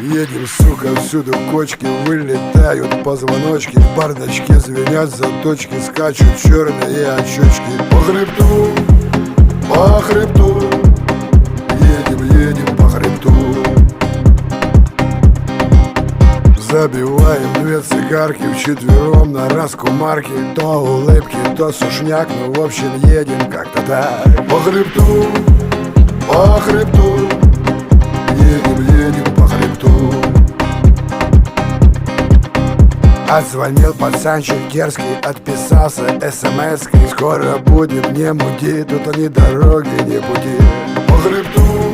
Едем, сука, всюду кочки, вылетают позвоночки, в бардачке звенят заточки, скачут черные очечки. По хребту, едем по хребту. Забиваем две цигарки вчетвером на раскумарке. То улыбки, то сушняк, ну в общем едем как-то так. По хребту, едем по хребту. Отзвонил пацанчик дерзкий, отписался смс-кой. Скоро будет, не муди, тут ни дороги, ни пути. По хребту.